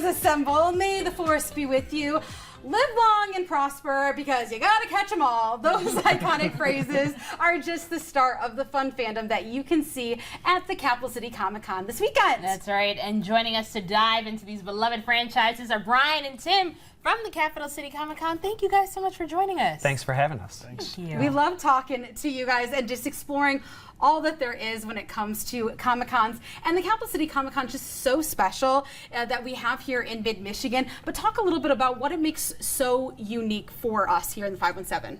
Assemble. May the force be with you. Live long and prosper, because you gotta catch them all. Those iconic phrases are just the start of the fun fandom that you can see at the Capital City Comic-Con this weekend. That's right, and joining us to dive into these beloved franchises are Bryan and Tim from the Capital City Comic-Con. Thank you guys so much for joining us. Thanks for having us. Thank you. We love talking to you guys and just exploring all that there is when it comes to Comic-Cons. And the Capital City Comic-Con is just so special that we have here in mid-Michigan. But talk a little bit about what it makes so unique for us here in the 517.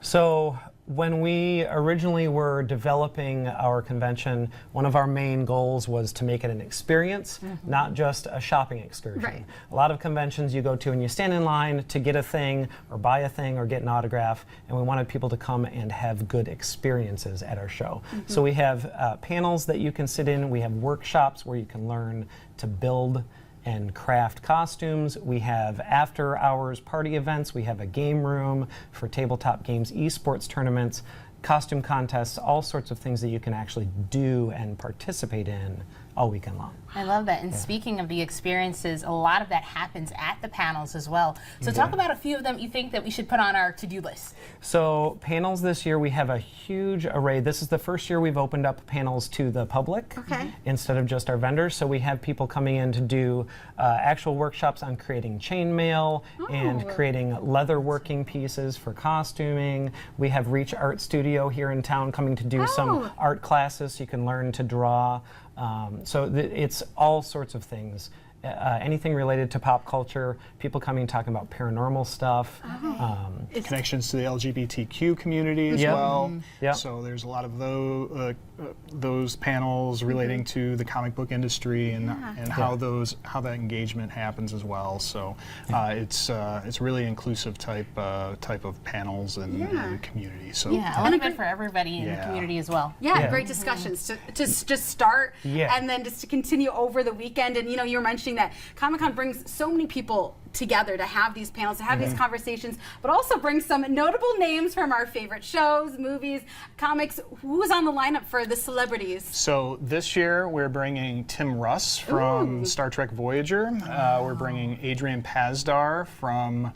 So when we originally were developing our convention, one of our main goals was to make it an experience, not just a shopping excursion. Right. A lot of conventions you go to and you stand in line to get a thing or buy a thing or get an autograph, and we wanted people to come and have good experiences at our show. So we have panels that you can sit in, we have workshops where you can learn to build and craft costumes. We have after hours party events. We have a game room for tabletop games, esports tournaments, costume contests, all sorts of things that you can actually do and participate in all weekend long. I love that. And speaking of the experiences, a lot of that happens at the panels as well. So talk about a few of them you think that we should put on our to-do list. So panels this year, we have a huge array. This is the first year we've opened up panels to the public instead of just our vendors. So we have people coming in to do actual workshops on creating chainmail and creating leather working pieces for costuming. We have Reach Art Studio here in town coming to do some art classes so you can learn to draw. So it's all sorts of things. Anything related to pop culture, people coming and talking about paranormal stuff. Connections to the LGBTQ community as well. So there's a lot of those panels relating to the comic book industry and how that engagement happens as well. So it's really inclusive type of panels and the community. So a little bit for everybody in the community as well. Great discussions to just start and then just to continue over the weekend. And you know, you were mentioning that Comic-Con brings so many people together to have these panels, to have these conversations, but also brings some notable names from our favorite shows, movies, comics. Who's on the lineup for the celebrities? So this year we're bringing Tim Russ from Star Trek Voyager. We're bringing Adrian Pasdar from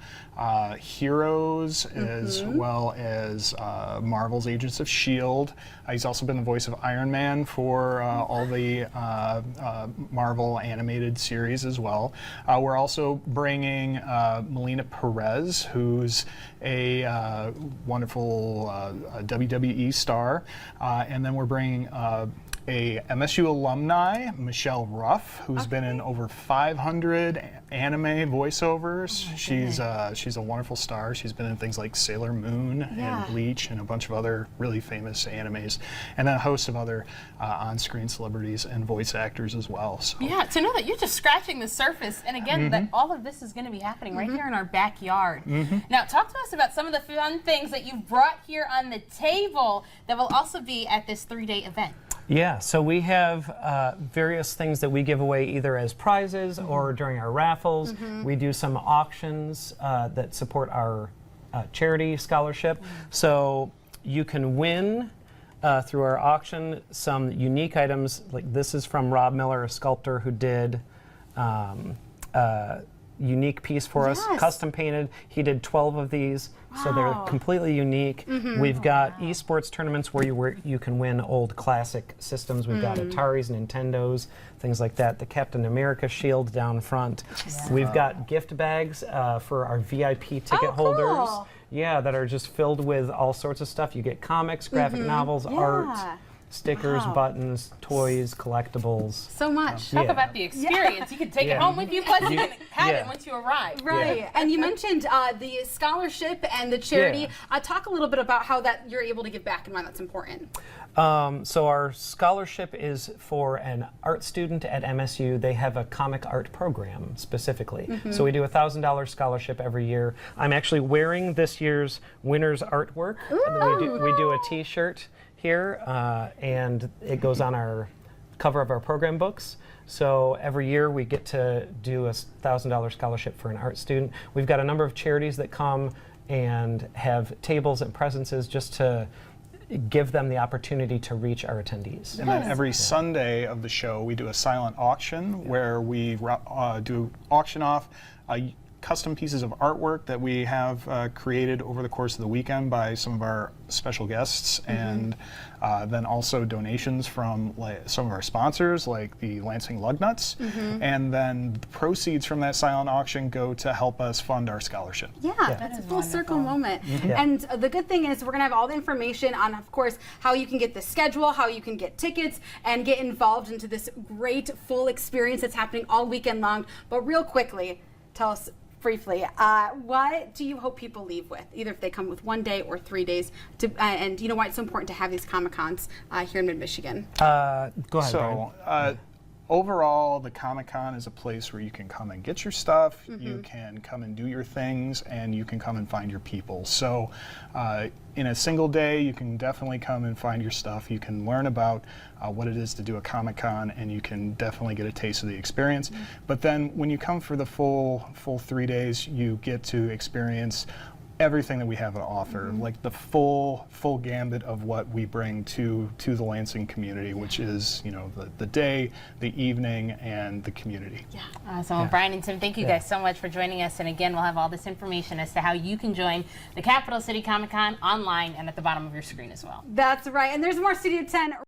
Heroes, as well as Marvel's Agents of S.H.I.E.L.D. He's also been the voice of Iron Man for all the Marvel animated series as well. We're also bringing Melina Perez, who's a wonderful WWE star, and then we're bringing a MSU alumni, Michelle Ruff, who's been in over 500 anime voiceovers. She's a wonderful star. She's been in things like Sailor Moon and Bleach and a bunch of other really famous animes, and then a host of other on-screen celebrities and voice actors as well. So. Yeah, to know that you're just scratching the surface, and again, that all of this is going to be happening right here in our backyard. Now, talk to us about some of the fun things that you've brought here on the table that will also be at this 3-day event. Yeah, so we have various things that we give away either as prizes or during our raffles. We do some auctions that support our charity scholarship. So you can win through our auction some unique items. Like this is from Rob Miller, a sculptor who did unique piece for us, custom painted. He did 12 of these, so they're completely unique. We've got esports tournaments where you can win old classic systems. We've got Ataris, Nintendos, things like that. The Captain America shield down front. We've got gift bags for our VIP ticket holders. Yeah, that are just filled with all sorts of stuff. You get comics, graphic novels, art, stickers, buttons, toys, collectibles. So much. Talk about the experience. You can take it home with you, plus you can have it once you arrive. Right. And you mentioned the scholarship and the charity. Talk a little bit about how that you're able to give back and why that's important. So our scholarship is for an art student at MSU. They have a comic art program specifically. So we do a $1,000 scholarship every year. I'm actually wearing this year's winner's artwork. We do a t-shirt here, and it goes on our cover of our program books. So every year we get to do a $1,000 scholarship for an art student. We've got a number of charities that come and have tables and presences just to give them the opportunity to reach our attendees. And then every Sunday of the show, we do a silent auction where we do auction off custom pieces of artwork that we have created over the course of the weekend by some of our special guests, and then also donations from some of our sponsors, like the Lansing Lugnuts, and then the proceeds from that silent auction go to help us fund our scholarship. Yeah, that's a full circle moment. And the good thing is we're going to have all the information on, of course, how you can get the schedule, how you can get tickets, and get involved into this great full experience that's happening all weekend long. But real quickly, tell us briefly, what do you hope people leave with, either if they come with 1 day or 3 days, and you know why it's so important to have these Comic-Cons here in mid-Michigan? Go ahead, So, overall, the Comic-Con is a place where you can come and get your stuff, you can come and do your things, and you can come and find your people. So in a single day, you can definitely come and find your stuff. You can learn about what it is to do a Comic-Con, and you can definitely get a taste of the experience. But then when you come for the full 3 days, you get to experience everything that we have to offer, like the full gambit of what we bring to the Lansing community, which is, you know, the day, the evening, and the community. Yeah. Awesome. Well, Bryan and Tim, thank you guys so much for joining us. And again, we'll have all this information as to how you can join the Capital City Comic-Con online and at the bottom of your screen as well. That's right. And there's more Studio 10